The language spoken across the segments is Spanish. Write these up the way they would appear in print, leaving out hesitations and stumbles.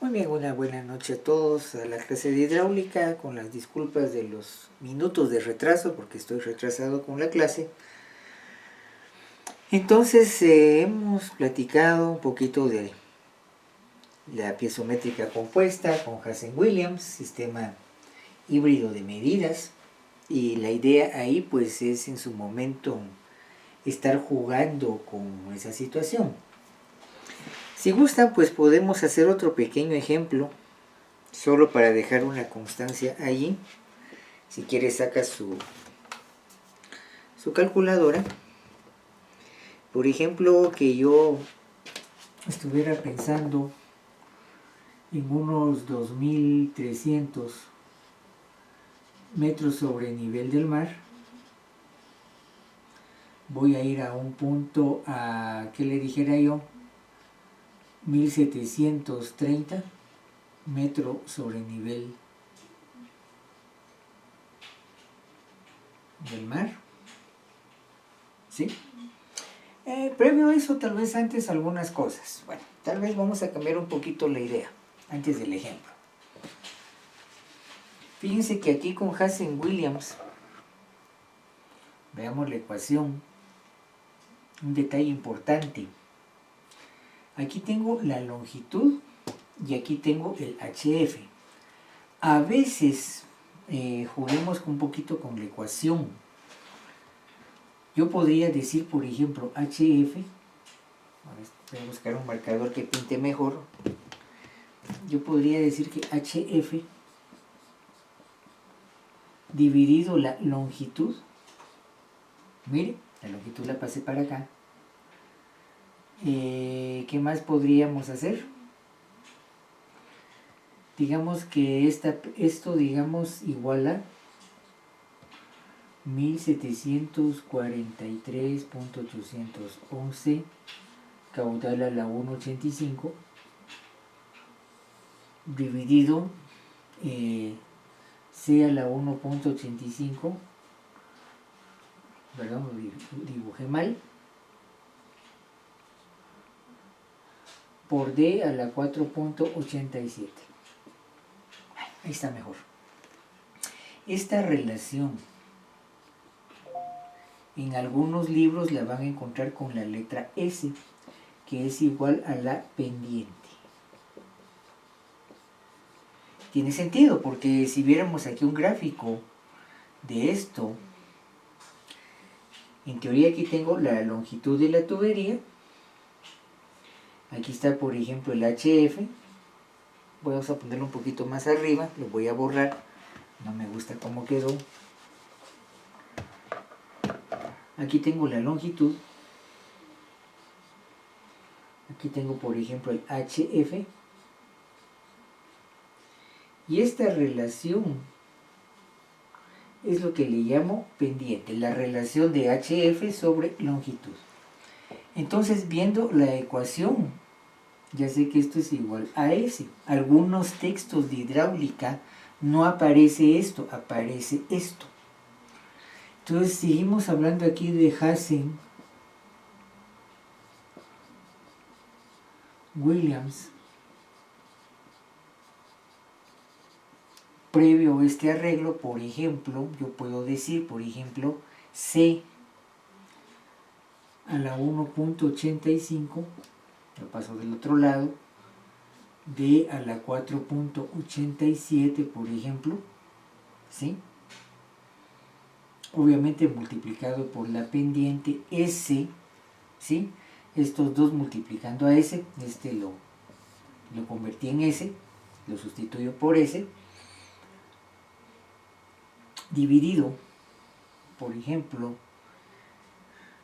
Muy bien, una buena noche a todos a la clase de hidráulica, con las disculpas de los minutos de retraso porque estoy retrasado con la clase. Entonces hemos platicado un poquito de la piezométrica compuesta con Hazen-Williams, sistema híbrido de medidas, y la idea ahí pues es en su momento estar jugando con esa situación. Si gustan pues podemos hacer otro pequeño ejemplo solo para dejar una constancia allí. Si quieres saca su calculadora. Por ejemplo, que yo estuviera pensando en unos 2300 metros sobre nivel del mar. Voy a ir a un punto a, ¿qué le dijera yo? 1730 metros sobre nivel del mar. ¿Sí? Previo a eso, tal vez antes algunas cosas. Bueno, tal vez vamos a cambiar un poquito la idea antes del ejemplo. Fíjense que aquí con Hazen-Williams, veamos la ecuación. Un detalle importante. Aquí tengo la longitud y aquí tengo el HF. A veces juguemos un poquito con la ecuación. Yo podría decir, por ejemplo, HF. Voy a buscar un marcador que pinte mejor. Yo podría decir que HF dividido la longitud. Mire, la longitud la pasé para acá. ¿Qué más podríamos hacer? Digamos que esto digamos igual a 1743.811 caudal a la 1.85 dividido C a la 1.85, perdón, dibujé mal, por D a la 4.87. Ahí está mejor. Esta relación en algunos libros la van a encontrar con la letra S, que es igual a la pendiente. Tiene sentido, porque si viéramos aquí un gráfico de esto, en teoría aquí tengo la longitud de la tubería. Aquí está, por ejemplo, el HF. Vamos a ponerlo un poquito más arriba, lo voy a borrar. No me gusta cómo quedó. Aquí tengo la longitud. Aquí tengo, por ejemplo, el HF. Y esta relación es lo que le llamo pendiente, la relación de HF sobre longitud. Entonces, viendo la ecuación, ya sé que esto es igual a S. Algunos textos de hidráulica no aparece esto, aparece esto. Entonces, seguimos hablando aquí de Hazen-Williams. Previo a este arreglo, por ejemplo, yo puedo decir, por ejemplo, C a la 1.85, lo paso del otro lado, D a la 4.87, por ejemplo, ¿sí? Obviamente multiplicado por la pendiente S, ¿sí? Estos dos multiplicando a S, lo convertí en S, lo sustituyo por S, dividido, por ejemplo,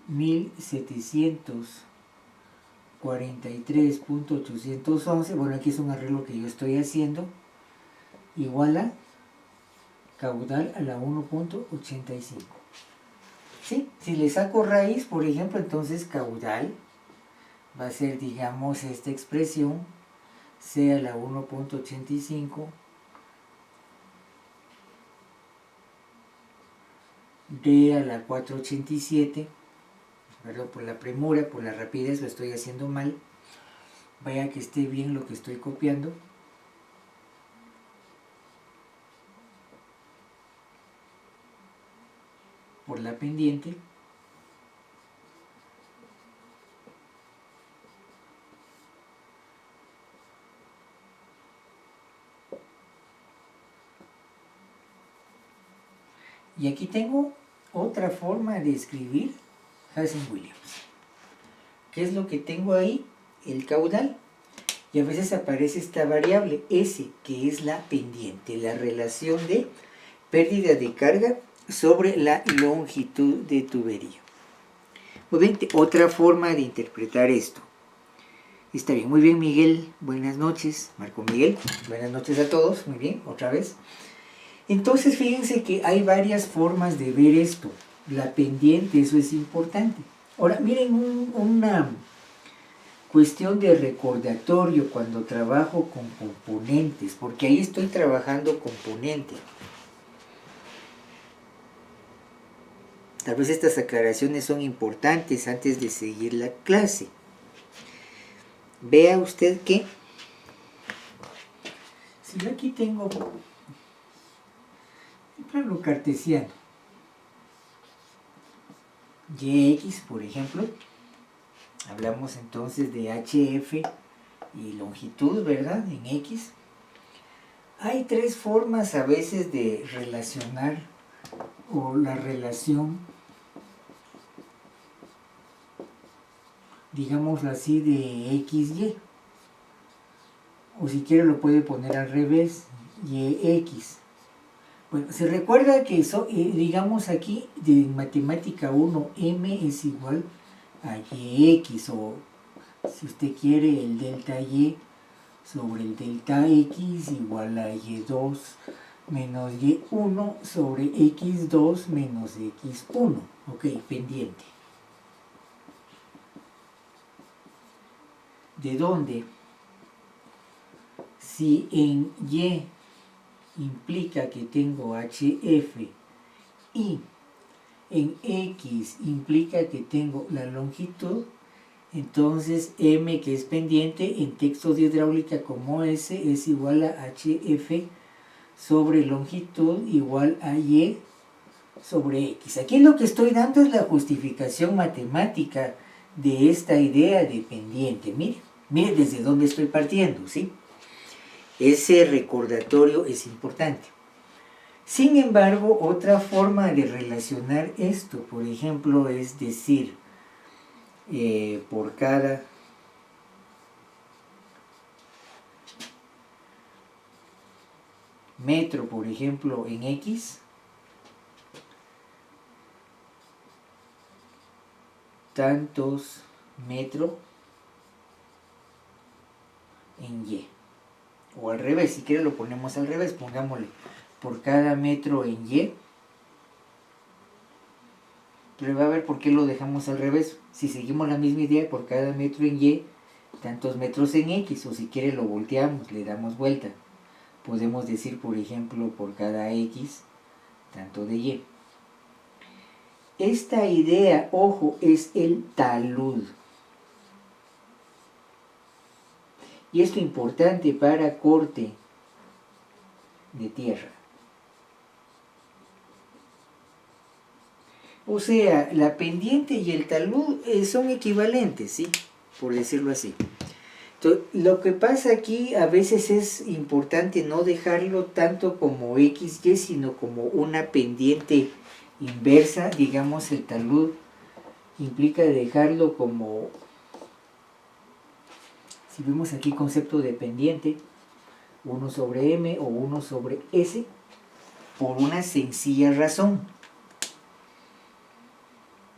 1743.811, bueno, aquí es un arreglo que yo estoy haciendo, igual a caudal a la 1.85. ¿Sí? Si le saco raíz, por ejemplo, entonces caudal va a ser, digamos, esta expresión, C a la 1.85 D a la 487, perdón por la premura, por la rapidez, lo estoy haciendo mal. Vaya que esté bien lo que estoy copiando. por la pendiente. Y aquí tengo otra forma de escribir Hazen-Williams. ¿Qué es lo que tengo ahí? El caudal. Y a veces aparece esta variable S, que es la pendiente, la relación de pérdida de carga sobre la longitud de tubería. Muy bien, otra forma de interpretar esto. Está bien, muy bien, Miguel, buenas noches. Marco Miguel, buenas noches a todos. Muy bien, otra vez. Entonces fíjense que hay varias formas de ver esto. La pendiente, eso es importante. Ahora miren una cuestión de recordatorio cuando trabajo con componentes, porque ahí estoy trabajando componente. Tal vez estas aclaraciones son importantes antes de seguir la clase. Vea usted que si yo aquí tengo el plano cartesiano, Yx, por ejemplo, hablamos entonces de HF y longitud, ¿verdad? En X. Hay tres formas a veces de relacionar, o la relación, digámoslo así, de XY. O si quiere lo puede poner al revés, YX. Bueno, se recuerda que eso, digamos aquí, de matemática 1, M es igual a YX, o si usted quiere el delta Y sobre el delta X igual a Y2 menos Y1 sobre X2 menos X1. Ok, pendiente. ¿De dónde? Si en Y implica que tengo HF y en X implica que tengo la longitud, entonces M, que es pendiente, en textos de hidráulica como S, es igual a HF sobre longitud igual a Y sobre X. Aquí lo que estoy dando es la justificación matemática de esta idea de pendiente. Mire desde dónde estoy partiendo, ¿sí? Ese recordatorio es importante. Sin embargo, otra forma de relacionar esto, por ejemplo, es decir, por cada metro, por ejemplo, en X, tantos metros en Y. O al revés, si quiere lo ponemos al revés, pongámosle por cada metro en Y. Pero va a ver por qué lo dejamos al revés. Si seguimos la misma idea, por cada metro en Y, tantos metros en X, o si quiere lo volteamos, le damos vuelta. Podemos decir, por ejemplo, por cada X, tanto de Y. Esta idea, ojo, es el talud. Y esto es importante para corte de tierra. O sea, la pendiente y el talud son equivalentes, ¿sí? Por decirlo así. Entonces, lo que pasa aquí a veces es importante no dejarlo tanto como XY, sino como una pendiente inversa. Digamos, el talud implica dejarlo como, si vemos aquí concepto de pendiente, 1 sobre M o 1 sobre S, por una sencilla razón.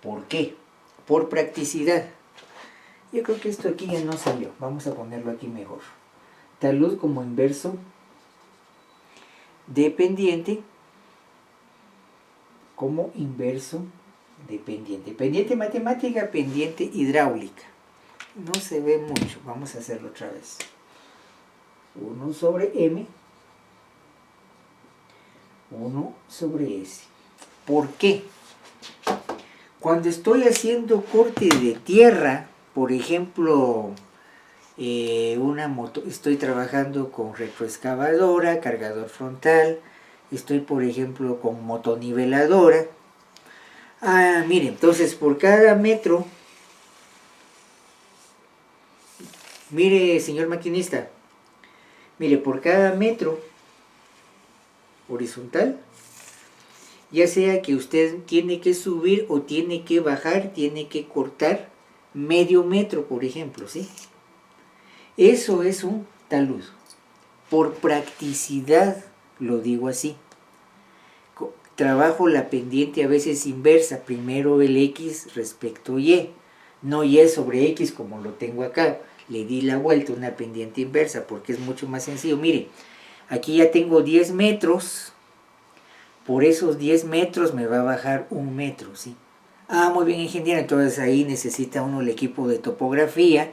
¿Por qué? Por practicidad. Yo creo que esto aquí ya no salió. Vamos a ponerlo aquí mejor. Talud como inverso de pendiente como inverso de pendiente. Pendiente matemática, pendiente hidráulica. No se ve mucho. Vamos a hacerlo otra vez. 1 sobre M, 1 sobre S. ¿Por qué? Cuando estoy haciendo corte de tierra, por ejemplo, estoy trabajando con retroexcavadora, cargador frontal, estoy por ejemplo con motoniveladora, Mire, entonces por cada metro, mire, señor maquinista, mire, por cada metro horizontal, ya sea que usted tiene que subir o tiene que bajar, tiene que cortar medio metro, por ejemplo, ¿sí? Eso es un talud. Por practicidad lo digo así. Trabajo la pendiente a veces inversa, primero el X respecto Y, no Y sobre X como lo tengo acá, le di la vuelta, una pendiente inversa, porque es mucho más sencillo. Mire, aquí ya tengo 10 metros, por esos 10 metros me va a bajar 1 metro, ¿sí? Muy bien, ingeniero, entonces ahí necesita uno el equipo de topografía,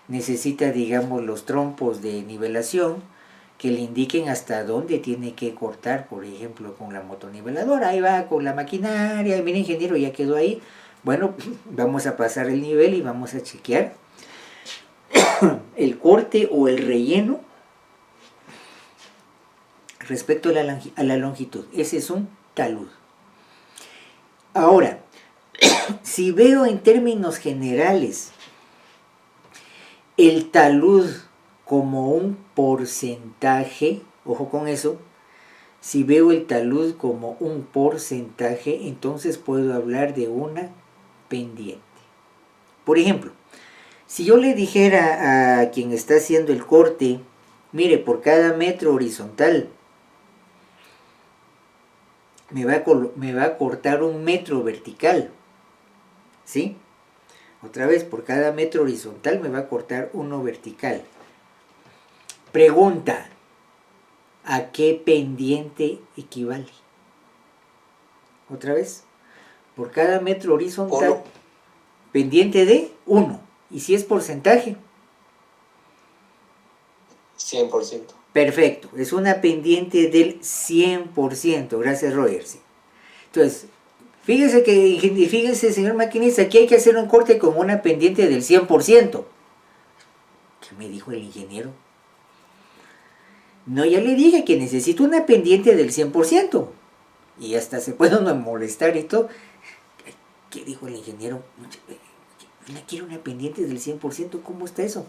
necesita, digamos, los trompos de nivelación, que le indiquen hasta dónde tiene que cortar, por ejemplo, con la motoniveladora. Ahí va con la maquinaria, mira, ingeniero, ya quedó ahí. Bueno, vamos a pasar el nivel y vamos a chequear el corte o el relleno respecto a la longitud. Ese es un talud. Ahora, si veo en términos generales el talud como un porcentaje, ojo con eso, si veo el talud como un porcentaje, entonces puedo hablar de una pendiente. Por ejemplo, si yo le dijera a quien está haciendo el corte, mire, por cada metro horizontal me va a cortar 1 metro vertical, ¿sí? Otra vez, por cada metro horizontal me va a cortar 1 vertical. Pregunta, ¿a qué pendiente equivale? Otra vez, por cada metro horizontal, 1. pendiente de 1. ¿Y si es porcentaje? 100%. Perfecto, es una pendiente del 100%. Gracias, Roger. Sí. Entonces, fíjese, señor maquinista, aquí hay que hacer un corte con una pendiente del 100%. ¿Qué me dijo el ingeniero? No, ya le dije que necesito una pendiente del 100%. Y hasta se puede uno molestar y todo. ¿Qué dijo el ingeniero? Quiero una pendiente del 100%. ¿Cómo está eso?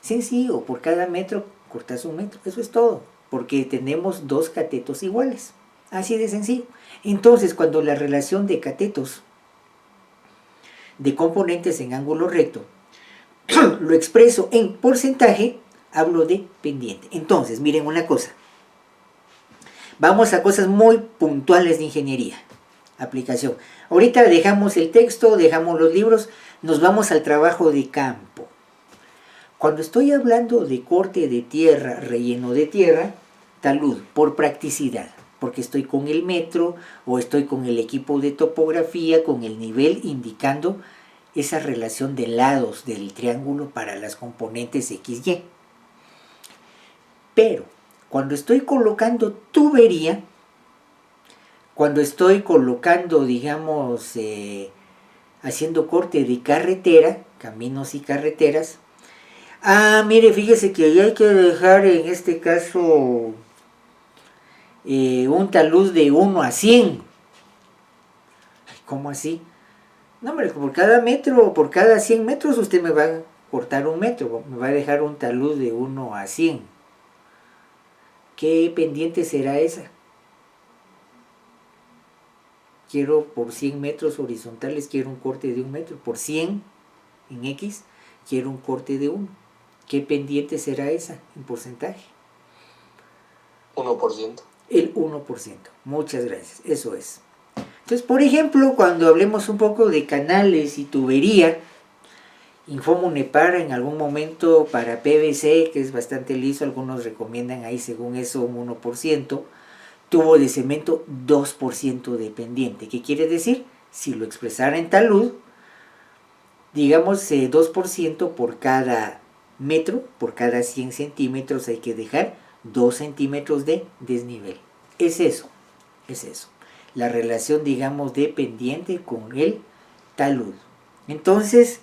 Sencillo, por cada metro cortas 1 metro. Eso es todo. Porque tenemos 2 catetos iguales. Así de sencillo. Entonces, cuando la relación de catetos de componentes en ángulo recto lo expreso en porcentaje, hablo de pendiente. Entonces, miren una cosa. Vamos a cosas muy puntuales de ingeniería. Aplicación. Ahorita dejamos el texto, dejamos los libros, nos vamos al trabajo de campo. Cuando estoy hablando de corte de tierra, relleno de tierra, talud, por practicidad, porque estoy con el metro o estoy con el equipo de topografía, con el nivel indicando esa relación de lados del triángulo para las componentes XY. Pero cuando estoy colocando tubería, cuando estoy colocando, digamos, haciendo corte de carretera, caminos y carreteras, mire, fíjese que ahí hay que dejar en este caso un talud de 1 a 100. ¿Cómo así? No, hombre, por cada metro, por cada 100 metros usted me va a cortar 1 metro, me va a dejar un talud de 1 a 100. ¿Qué pendiente será esa? Quiero por 100 metros horizontales, quiero un corte de 1 metro. Por 100 en X, quiero un corte de 1. ¿Qué pendiente será esa en porcentaje? 1%. El 1%. Muchas gracias. Eso es. Entonces, por ejemplo, cuando hablemos un poco de canales y tubería, Infomunepar en algún momento para PVC, que es bastante liso, algunos recomiendan ahí según eso un 1%, tubo de cemento 2% de pendiente. ¿Qué quiere decir? Si lo expresara en talud, digamos 2% por cada metro, por cada 100 centímetros hay que dejar 2 centímetros de desnivel. Es eso, es eso. La relación, digamos, de pendiente con el talud. Entonces,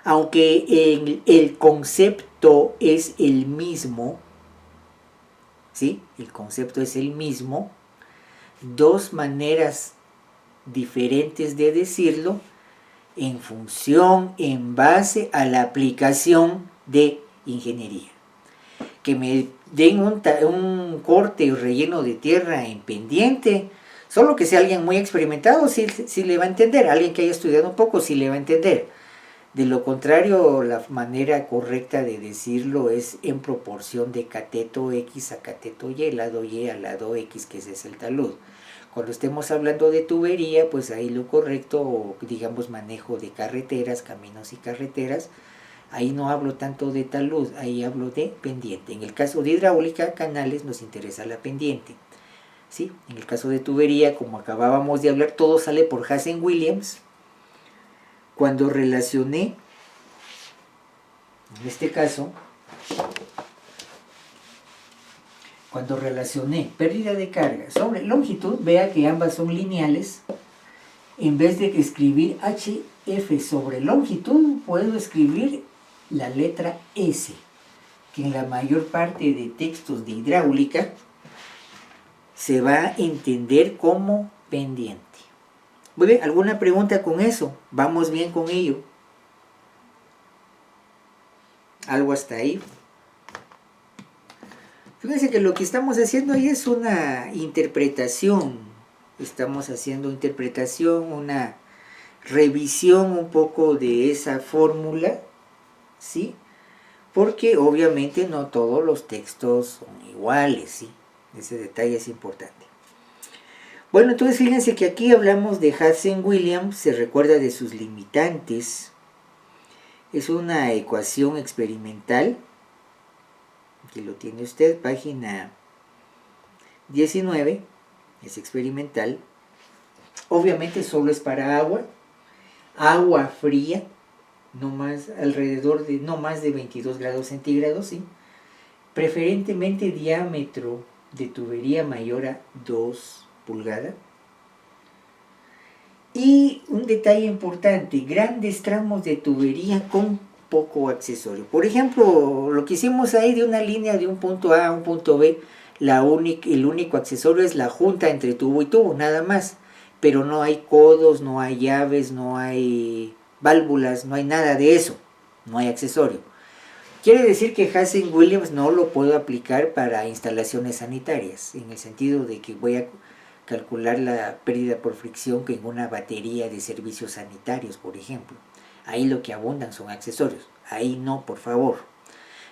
aunque el concepto es el mismo, ¿sí? El concepto es el mismo, 2 maneras diferentes de decirlo en función, en base a la aplicación de ingeniería. Que me den un corte y relleno de tierra en pendiente, solo que sea alguien muy experimentado, sí le va a entender, alguien que haya estudiado un poco, sí le va a entender. De lo contrario, la manera correcta de decirlo es en proporción de cateto X a cateto Y, lado Y al lado X, que ese es el talud. Cuando estemos hablando de tubería, pues ahí lo correcto, o digamos manejo de carreteras, caminos y carreteras, ahí no hablo tanto de talud, ahí hablo de pendiente. En el caso de hidráulica, canales, nos interesa la pendiente. ¿Sí? En el caso de tubería, como acabábamos de hablar, todo sale por Hazen-Williams. Cuando relacioné, en este caso, cuando relacioné pérdida de carga sobre longitud, vea que ambas son lineales. En vez de escribir HF sobre longitud, puedo escribir la letra S, que en la mayor parte de textos de hidráulica se va a entender como pendiente. Muy bien, ¿alguna pregunta con eso? ¿Vamos bien con ello? ¿Algo hasta ahí? Fíjense que lo que estamos haciendo ahí es una interpretación. Estamos haciendo interpretación, una revisión un poco de esa fórmula, ¿sí? Porque obviamente no todos los textos son iguales, ¿sí? Ese detalle es importante. Bueno, entonces fíjense que aquí hablamos de Hazen-Williams, se recuerda de sus limitantes. Es una ecuación experimental, aquí lo tiene usted, página 19, es experimental. Obviamente solo es para agua fría, no más, alrededor de no más de 22 grados centígrados, ¿sí? Preferentemente diámetro de tubería mayor a 2 pulgadas. Y un detalle importante, grandes tramos de tubería con poco accesorio. Por ejemplo, lo que hicimos ahí de una línea de un punto A a un punto B, el único accesorio es la junta entre tubo y tubo, nada más. Pero no hay codos, no hay llaves, no hay válvulas, no hay nada de eso, no hay accesorio. Quiere decir que Hazen-Williams no lo puedo aplicar para instalaciones sanitarias, en el sentido de que voy a calcular la pérdida por fricción que en una batería de servicios sanitarios, por ejemplo. Ahí lo que abundan son accesorios. Ahí no, por favor.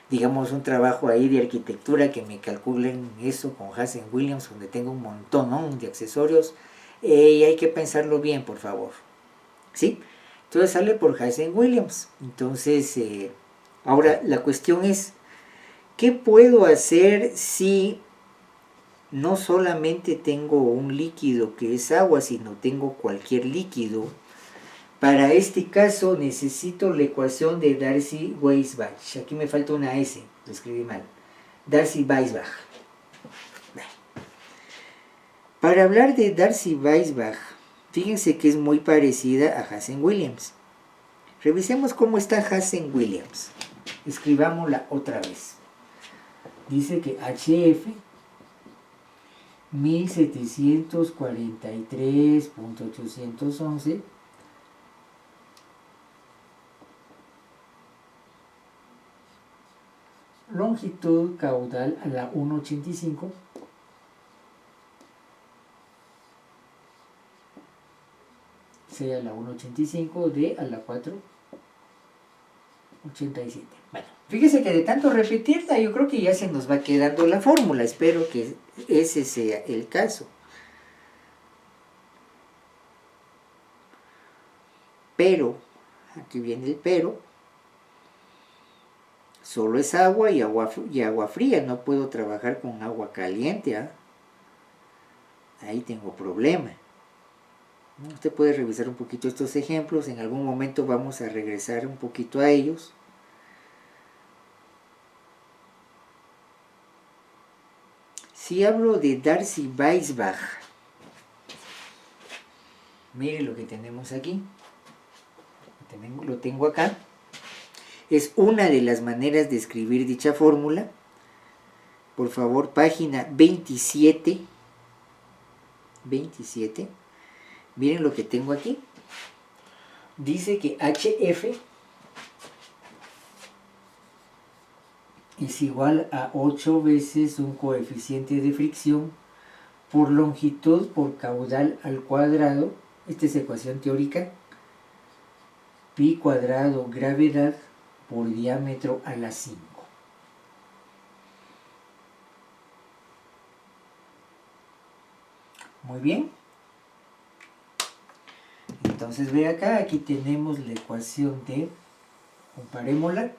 Digamos un trabajo ahí de arquitectura que me calculen eso con Hazen-Williams, donde tengo un montón, ¿no?, de accesorios. Y hay que pensarlo bien, por favor. ¿Sí? Entonces sale por Hazen-Williams. Entonces, ahora la cuestión es, ¿qué puedo hacer si no solamente tengo un líquido que es agua, sino tengo cualquier líquido? Para este caso necesito la ecuación de Darcy-Weisbach. Aquí me falta una S, lo escribí mal. Darcy-Weisbach. Para hablar de Darcy-Weisbach, fíjense que es muy parecida a Hazen-Williams. Revisemos cómo está Hazen-Williams. Escribámosla otra vez. Dice que HF 1743.811 longitud caudal a la 1.85 sea la 1.85 de a la 4.87. Bueno, fíjese que de tanto repetirla yo creo que ya se nos va quedando la fórmula. Espero que ese sea el caso. Pero, aquí viene el pero, solo es agua y agua fría, no puedo trabajar con agua caliente, ¿eh? Ahí tengo problema. Usted puede revisar un poquito estos ejemplos, en algún momento vamos a regresar un poquito a ellos. Si hablo de Darcy-Weisbach, mire lo que tenemos aquí, lo tengo acá. Es una de las maneras de escribir dicha fórmula. Por favor, página 27. Miren lo que tengo aquí. Dice que HF es igual a 8 veces un coeficiente de fricción por longitud por caudal al cuadrado. Esta es ecuación teórica. Pi cuadrado gravedad por diámetro a la 5. Muy bien. Entonces ve acá, aquí tenemos la ecuación de, comparémosla.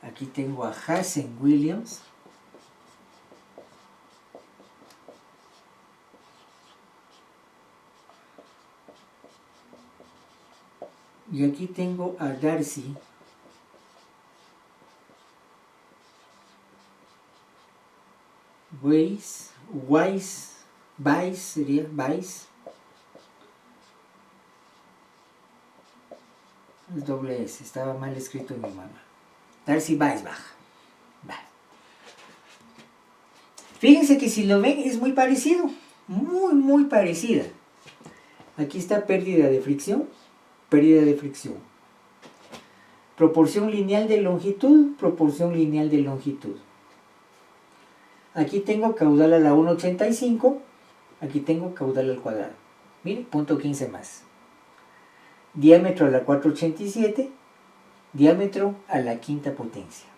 Aquí tengo a Hazen-Williams. Y aquí tengo a Darcy. Weiss sería Weiss. Es doble S, estaba mal escrito en mi mamá. Darcy Weisbach. Fíjense que si lo ven es muy parecido, muy parecida. Aquí está pérdida de fricción. Proporción lineal de longitud, proporción lineal de longitud. Aquí tengo caudal a la 1,85, aquí tengo caudal al cuadrado. Miren, punto 15 más. Diámetro a la 4,87, diámetro a la quinta potencia.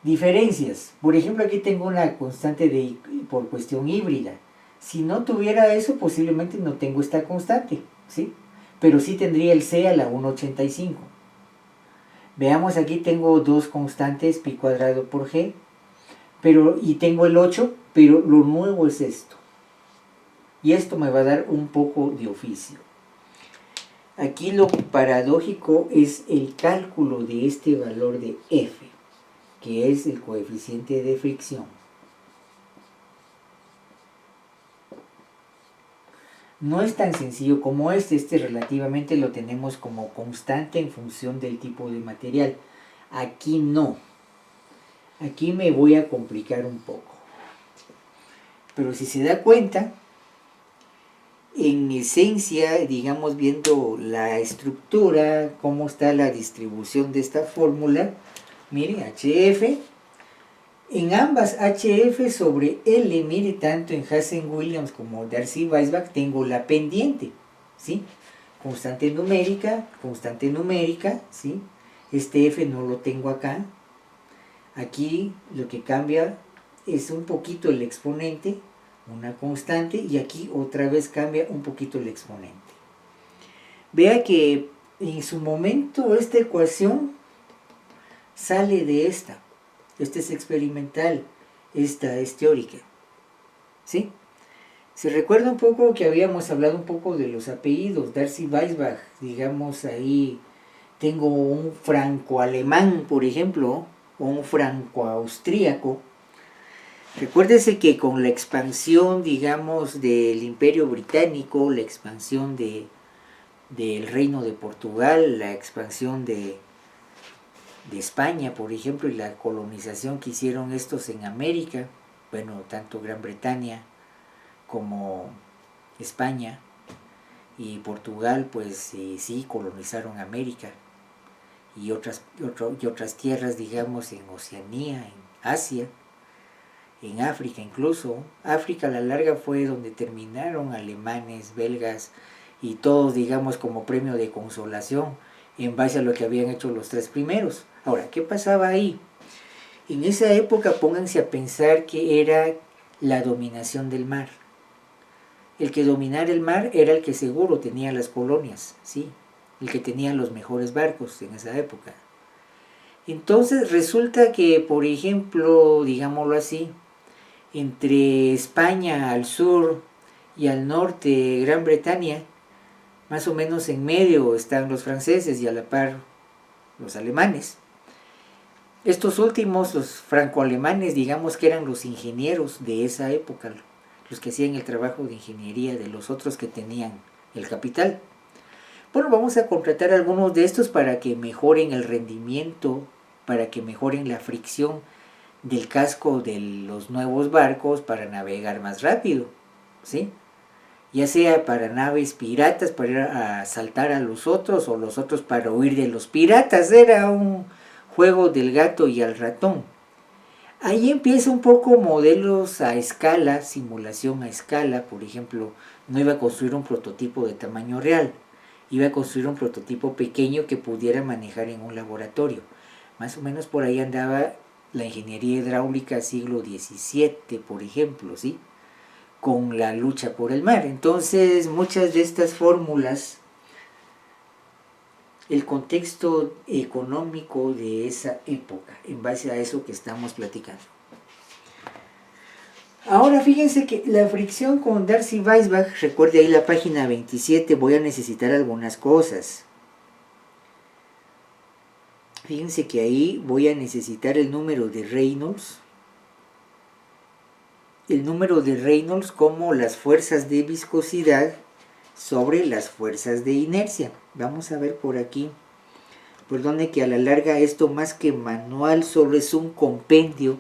Diferencias. Por ejemplo, aquí tengo una constante por cuestión híbrida. Si no tuviera eso, posiblemente no tengo esta constante, ¿sí? Pero sí tendría el C a la 1,85. Veamos, aquí tengo dos constantes, pi cuadrado por G, y tengo el 8, pero lo nuevo es esto. Y esto me va a dar un poco de oficio. Aquí lo paradójico es el cálculo de este valor de F, que es el coeficiente de fricción. No es tan sencillo como este relativamente lo tenemos como constante en función del tipo de material. Aquí no. Aquí me voy a complicar un poco. Pero si se da cuenta, en esencia, digamos, viendo la estructura, cómo está la distribución de esta fórmula, miren, HF, en ambas HF sobre L, mire, tanto en Hazen-Williams como Darcy Weisbach, tengo la pendiente, ¿sí? Constante numérica, ¿sí? Este F no lo tengo acá. Aquí lo que cambia es un poquito el exponente, una constante, y aquí otra vez cambia un poquito el exponente. Vea que en su momento esta ecuación sale de esta. Esta es experimental, esta es teórica. ¿Sí? Se recuerda un poco que habíamos hablado un poco de los apellidos, Darcy Weisbach, digamos ahí, tengo un franco-alemán, por ejemplo, o un franco-austríaco. Recuérdese que con la expansión, digamos, del Imperio Británico, la expansión del Reino de Portugal, la expansión de España, por ejemplo, y la colonización que hicieron estos en América, bueno, tanto Gran Bretaña como España y Portugal, pues sí colonizaron América y otras tierras, digamos, en Oceanía, en Asia, en África incluso. África a la larga fue donde terminaron alemanes, belgas y todos, digamos, como premio de consolación en base a lo que habían hecho los tres primeros. Ahora, ¿qué pasaba ahí? En esa época pónganse a pensar que era la dominación del mar. El que dominara el mar era el que seguro tenía las colonias, ¿sí? El que tenía los mejores barcos en esa época. Entonces resulta que, por ejemplo, digámoslo así, entre España al sur y al norte, Gran Bretaña, más o menos en medio están los franceses y a la par los alemanes. Estos últimos, los franco-alemanes, digamos que eran los ingenieros de esa época, los que hacían el trabajo de ingeniería de los otros que tenían el capital. Bueno, vamos a contratar a algunos de estos para que mejoren el rendimiento, para que mejoren la fricción del casco de los nuevos barcos para navegar más rápido, ¿sí? Ya sea para naves piratas, para ir a asaltar a los otros, o los otros para huir de los piratas. Era un juego del gato y el ratón. Ahí empieza un poco modelos a escala, simulación a escala. Por ejemplo, no iba a construir un prototipo de tamaño real, iba a construir un prototipo pequeño que pudiera manejar en un laboratorio. Más o menos por ahí andaba la ingeniería hidráulica siglo XVII, por ejemplo, ¿sí? Con la lucha por el mar. Entonces, muchas de estas fórmulas, el contexto económico de esa época, en base a eso que estamos platicando. Ahora fíjense que la fricción con Darcy Weisbach, recuerde ahí la página 27, voy a necesitar algunas cosas. Fíjense que ahí voy a necesitar el número de Reynolds. El número de Reynolds como las fuerzas de viscosidad sobre las fuerzas de inercia. Vamos a ver por aquí. Perdone que a la larga esto más que manual solo es un compendio.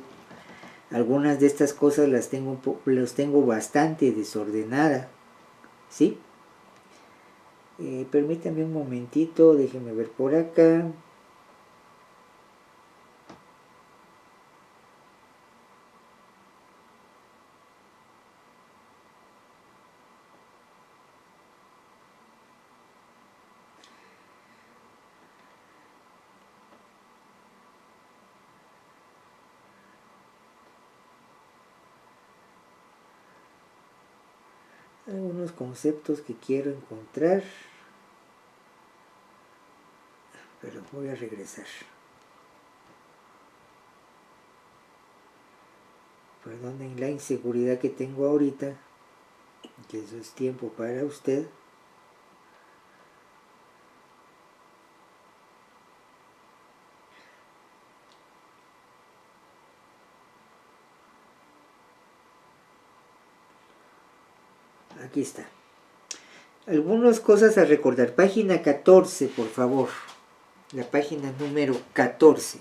Algunas de estas cosas las tengo bastante desordenadas, ¿sí? Permítanme un momentito, déjenme ver por acá. Algunos conceptos que quiero encontrar, pero voy a regresar. Perdonen la inseguridad que tengo ahorita, que eso es tiempo para usted. Aquí está. Algunas cosas a recordar. Página 14, por favor. La página número 14.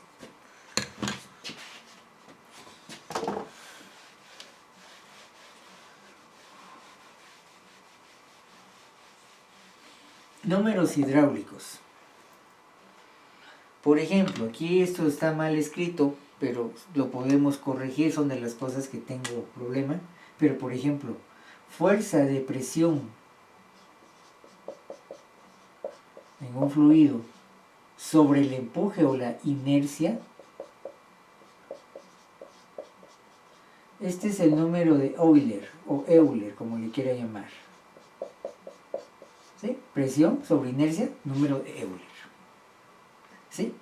Números hidráulicos. Por ejemplo, aquí esto está mal escrito, pero lo podemos corregir, son de las cosas que tengo problema. Pero por ejemplo, fuerza de presión en un fluido sobre el empuje o la inercia. Este es el número de Euler, o Euler, como le quiera llamar. ¿Sí? Presión sobre inercia, número de Euler. ¿Sí?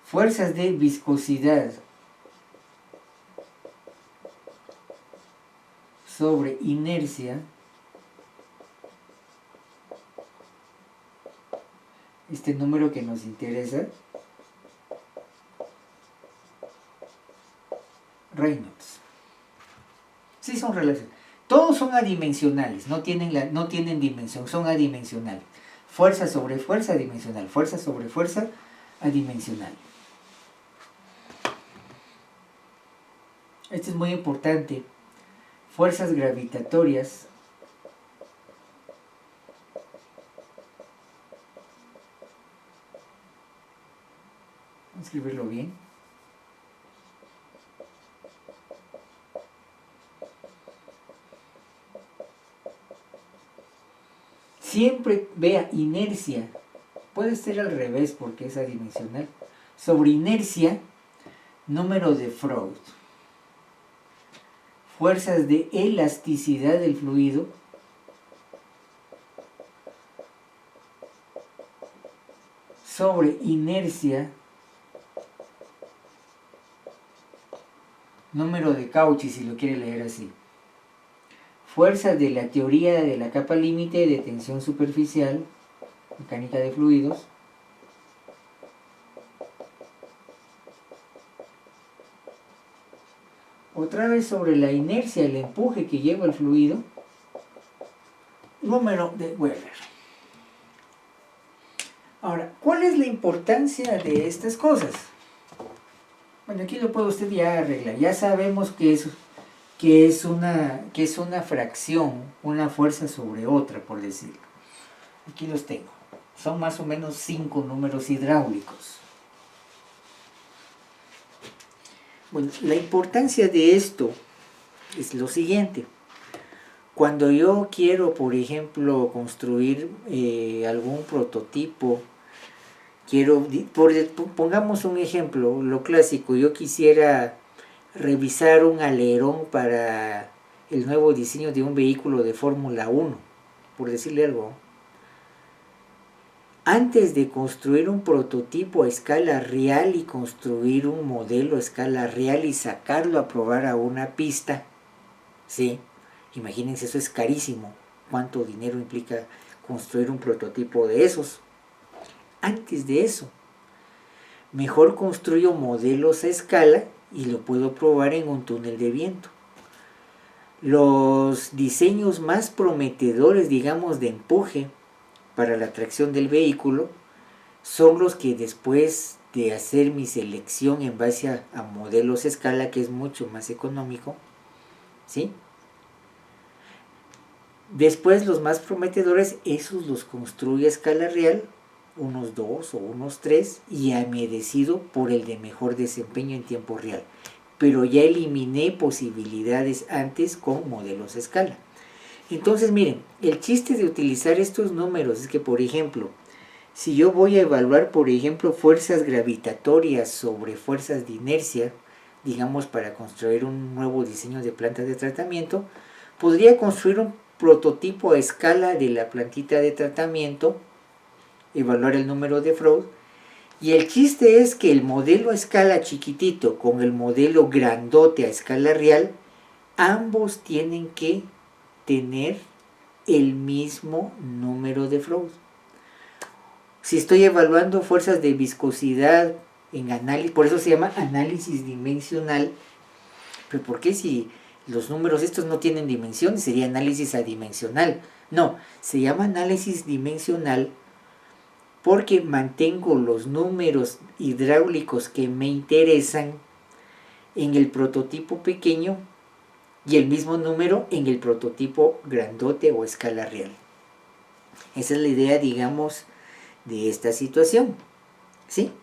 Fuerzas de viscosidad sobre inercia. Este número que nos interesa, Reynolds. Sí, son relaciones. Todos son adimensionales, no tienen dimensión, son adimensionales. Fuerza sobre fuerza adimensional, fuerza sobre fuerza adimensional. Esto es muy importante. Fuerzas gravitatorias vamos a escribirlo bien. Siempre vea inercia, puede ser al revés porque es adimensional. Sobre inercia, número de Freud. Fuerzas de elasticidad del fluido sobre inercia, número de Cauchy, si lo quiere leer así. Fuerzas de la teoría de la capa límite de tensión superficial, mecánica de fluidos. Otra vez sobre la inercia, el empuje que lleva el fluido, número de Weber. Ahora, ¿cuál es la importancia de estas cosas? Bueno, aquí lo puede usted ya arreglar. Ya sabemos que es una fracción, una fuerza sobre otra, por decirlo. Aquí los tengo. Son más o menos 5 números hidráulicos. Bueno, la importancia de esto es lo siguiente. Cuando yo quiero, por ejemplo, construir algún prototipo, pongamos un ejemplo, lo clásico, yo quisiera revisar un alerón para el nuevo diseño de un vehículo de Fórmula 1, por decirle algo. Antes de construir un prototipo a escala real y construir un modelo a escala real y sacarlo a probar a una pista, ¿sí? Imagínense, eso es carísimo. ¿Cuánto dinero implica construir un prototipo de esos? Antes de eso, mejor construyo modelos a escala y lo puedo probar en un túnel de viento. Los diseños más prometedores, digamos, de empuje para la tracción del vehículo son los que después de hacer mi selección en base a modelos a escala, que es mucho más económico, ¿sí? Después los más prometedores, esos los construyo a escala real, unos 2 o unos 3, y ya me decido por el de mejor desempeño en tiempo real. Pero ya eliminé posibilidades antes con modelos a escala. Entonces miren, el chiste de utilizar estos números es que, por ejemplo, si yo voy a evaluar, por ejemplo, fuerzas gravitatorias sobre fuerzas de inercia, digamos para construir un nuevo diseño de planta de tratamiento, podría construir un prototipo a escala de la plantita de tratamiento, evaluar el número de Freud, y el chiste es que el modelo a escala chiquitito con el modelo grandote a escala real, ambos tienen que tener el mismo número de Freud. Si estoy evaluando fuerzas de viscosidad en análisis, por eso se llama análisis dimensional, pero ¿por qué si los números estos no tienen dimensiones? Sería análisis adimensional. No, se llama análisis dimensional porque mantengo los números hidráulicos que me interesan en el prototipo pequeño y el mismo número en el prototipo grandote o escala real. Esa es la idea, digamos, de esta situación, ¿sí?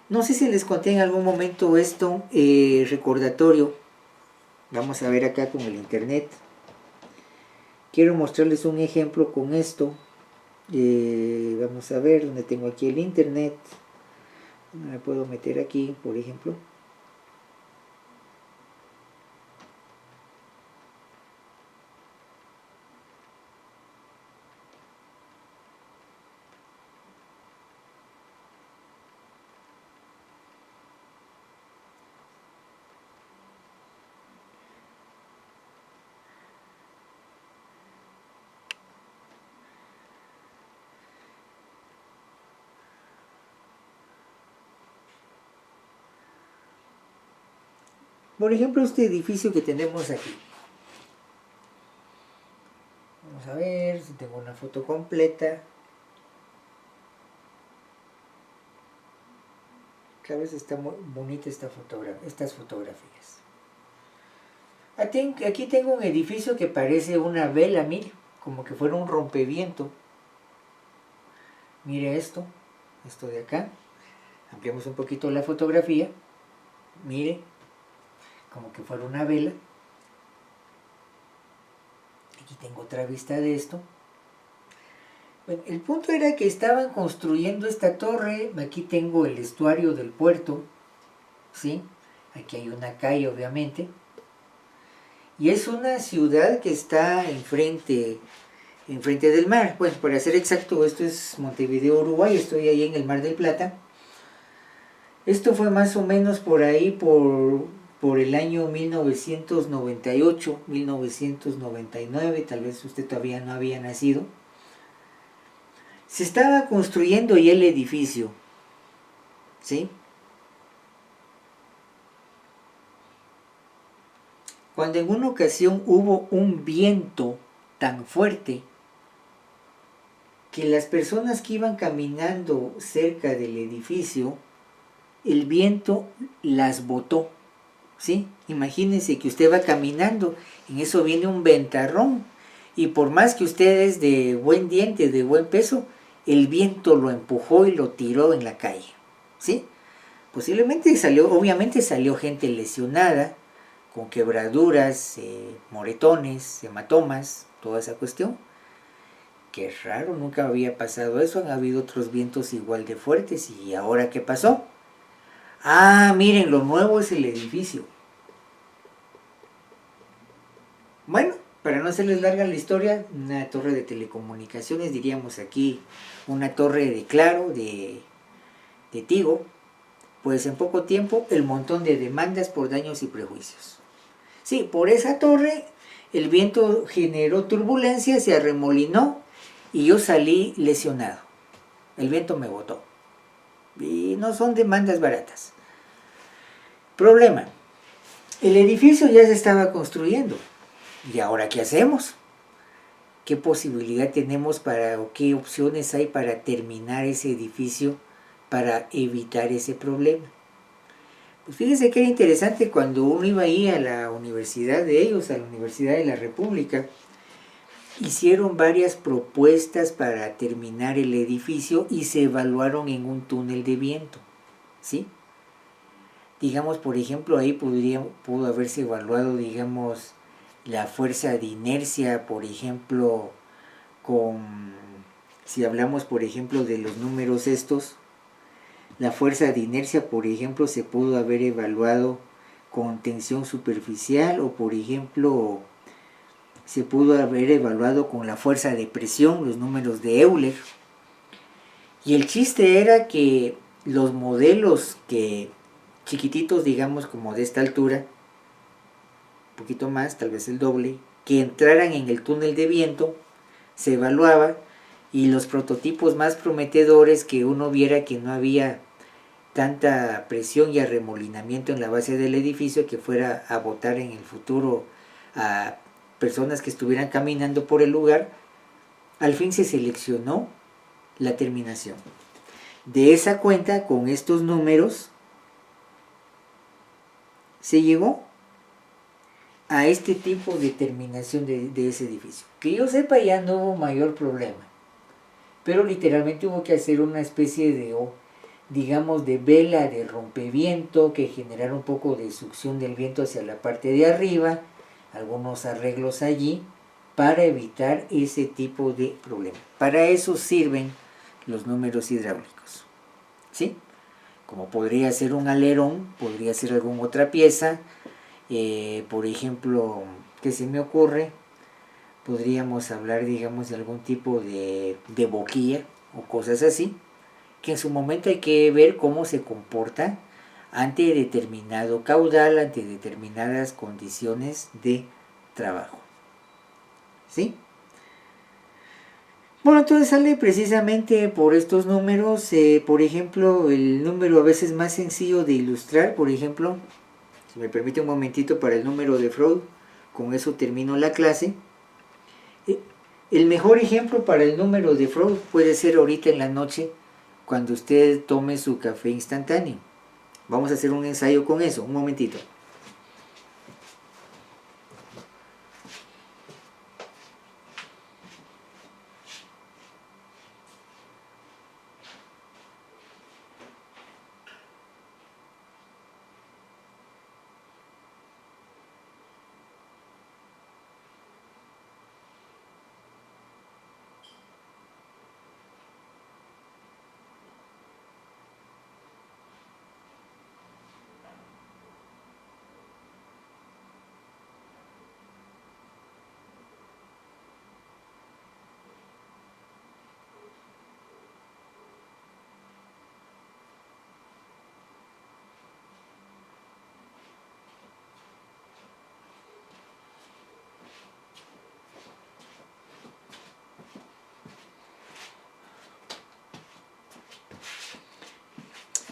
No sé si les conté en algún momento esto, recordatorio. Vamos a ver acá con el internet. Quiero mostrarles un ejemplo con esto. Vamos a ver dónde tengo aquí el internet. Me puedo meter aquí, por ejemplo. Por ejemplo, este edificio que tenemos aquí. Vamos a ver si tengo una foto completa. Cada vez está muy bonita estas fotografías. Aquí tengo un edificio que parece una vela, mire, como que fuera un rompeviento. Mire esto de acá. Ampliamos un poquito la fotografía. Mire, como que fuera una vela. Aquí tengo otra vista de esto. Bueno, el punto era que estaban construyendo esta torre. Aquí tengo el estuario del puerto, ¿sí? Aquí hay una calle, obviamente. Y es una ciudad que está enfrente del mar. Bueno, para ser exacto, esto es Montevideo, Uruguay. Estoy ahí en el Mar del Plata. Esto fue más o menos por ahí, por el año 1998, 1999, tal vez usted todavía no había nacido. Se estaba construyendo ya el edificio, ¿sí? Cuando en una ocasión hubo un viento tan fuerte que las personas que iban caminando cerca del edificio el viento las botó, ¿sí? Imagínense que usted va caminando, en eso viene un ventarrón, y por más que usted es de buen diente, de buen peso, el viento lo empujó y lo tiró en la calle, ¿sí? Posiblemente salió, obviamente salió gente lesionada, con quebraduras, moretones, hematomas, toda esa cuestión. Qué raro, nunca había pasado eso, han habido otros vientos igual de fuertes, ¿y ahora qué pasó? Ah, miren, lo nuevo es el edificio. Bueno, para no hacerles larga la historia, una torre de telecomunicaciones, diríamos aquí, una torre de Claro, de Tigo, pues en poco tiempo el montón de demandas por daños y prejuicios. Sí, por esa torre el viento generó turbulencia, se arremolinó y yo salí lesionado. El viento me botó. Y no son demandas baratas. Problema, el edificio ya se estaba construyendo. ¿Y ahora qué hacemos? ¿Qué posibilidad tenemos para o qué opciones hay para terminar ese edificio para evitar ese problema? Pues fíjense que era interesante cuando uno iba ahí a la universidad de ellos, a la Universidad de la República, hicieron varias propuestas para terminar el edificio y se evaluaron en un túnel de viento, ¿sí? Digamos, por ejemplo, ahí pudo haberse evaluado, digamos, la fuerza de inercia, por ejemplo, si hablamos, por ejemplo, de los números estos, la fuerza de inercia, por ejemplo, se pudo haber evaluado con tensión superficial o, por ejemplo, se pudo haber evaluado con la fuerza de presión, los números de Euler. Y el chiste era que los modelos que chiquititos, digamos, como de esta altura, un poquito más, tal vez el doble, que entraran en el túnel de viento, se evaluaba, y los prototipos más prometedores, que uno viera que no había tanta presión y arremolinamiento en la base del edificio que fuera a botar en el futuro a personas que estuvieran caminando por el lugar, al fin se seleccionó la terminación. De esa cuenta, con estos números, se llegó a este tipo de terminación de ese edificio. Que yo sepa, ya no hubo mayor problema, pero literalmente hubo que hacer una especie de, digamos, de vela de rompeviento que generara un poco de succión del viento hacia la parte de arriba, algunos arreglos allí para evitar ese tipo de problema. Para eso sirven los números hidráulicos, ¿sí? Como podría ser un alerón, podría ser alguna otra pieza, por ejemplo, ¿qué se me ocurre? Podríamos hablar, digamos, de algún tipo de boquilla o cosas así, que en su momento hay que ver cómo se comporta ante determinado caudal, ante determinadas condiciones de trabajo, ¿sí? Bueno, entonces sale precisamente por estos números, por ejemplo, el número a veces más sencillo de ilustrar, por ejemplo, si me permite un momentito para el número de Freud, con eso termino la clase. El mejor ejemplo para el número de Freud puede ser ahorita en la noche, cuando usted tome su café instantáneo. Vamos a hacer un ensayo con eso, un momentito.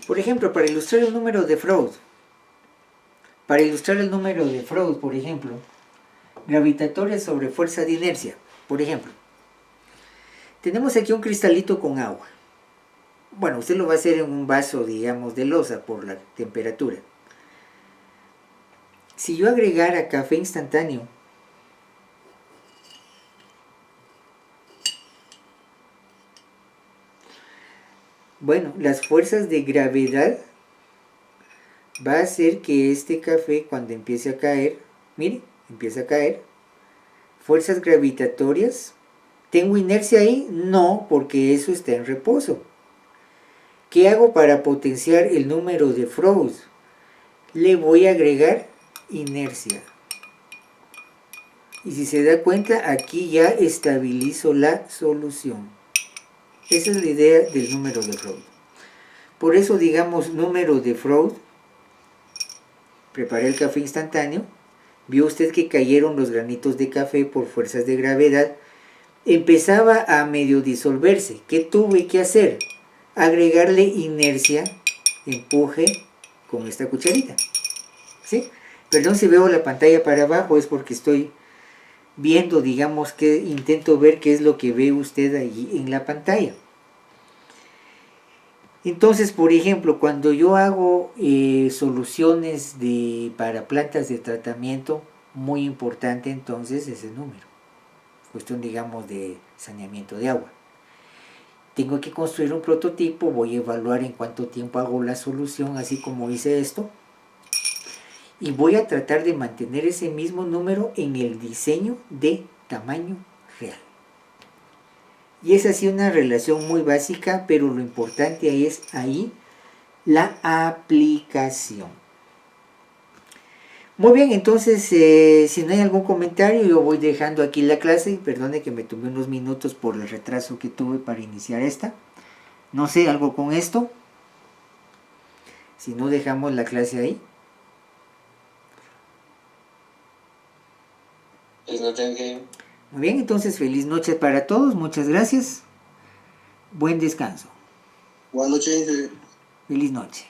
Por ejemplo, para ilustrar el número de Freud, por ejemplo, gravitatoria sobre fuerza de inercia, por ejemplo, tenemos aquí un cristalito con agua. Bueno, usted lo va a hacer en un vaso, digamos, de loza por la temperatura. Si yo agregara café instantáneo, bueno, las fuerzas de gravedad va a hacer que este café, cuando empiece a caer, mire, empieza a caer. Fuerzas gravitatorias. ¿Tengo inercia ahí? No, porque eso está en reposo. ¿Qué hago para potenciar el número de Freud? Le voy a agregar inercia. Y si se da cuenta, aquí ya estabilizo la solución. Esa es la idea del número de Freud. Por eso, digamos, número de Freud. Preparé el café instantáneo. Vio usted que cayeron los granitos de café por fuerzas de gravedad. Empezaba a medio disolverse. ¿Qué tuve que hacer? Agregarle inercia, empuje con esta cucharita. ¿Sí? Perdón si veo la pantalla para abajo, es porque estoy viendo, digamos, que intento ver qué es lo que ve usted ahí en la pantalla. Entonces, por ejemplo, cuando yo hago soluciones para plantas de tratamiento, muy importante entonces ese número. Cuestión, digamos, de saneamiento de agua. Tengo que construir un prototipo, voy a evaluar en cuánto tiempo hago la solución, así como hice esto. Y voy a tratar de mantener ese mismo número en el diseño de tamaño real. Y es así una relación muy básica, pero lo importante es ahí la aplicación. Muy bien, entonces si no hay algún comentario, yo voy dejando aquí la clase. Y perdone que me tomé unos minutos por el retraso que tuve para iniciar esta. No sé, algo con esto. Si no, dejamos la clase ahí. Muy bien, entonces feliz noche para todos. Muchas gracias. Buen descanso. Buenas noches. Feliz noche.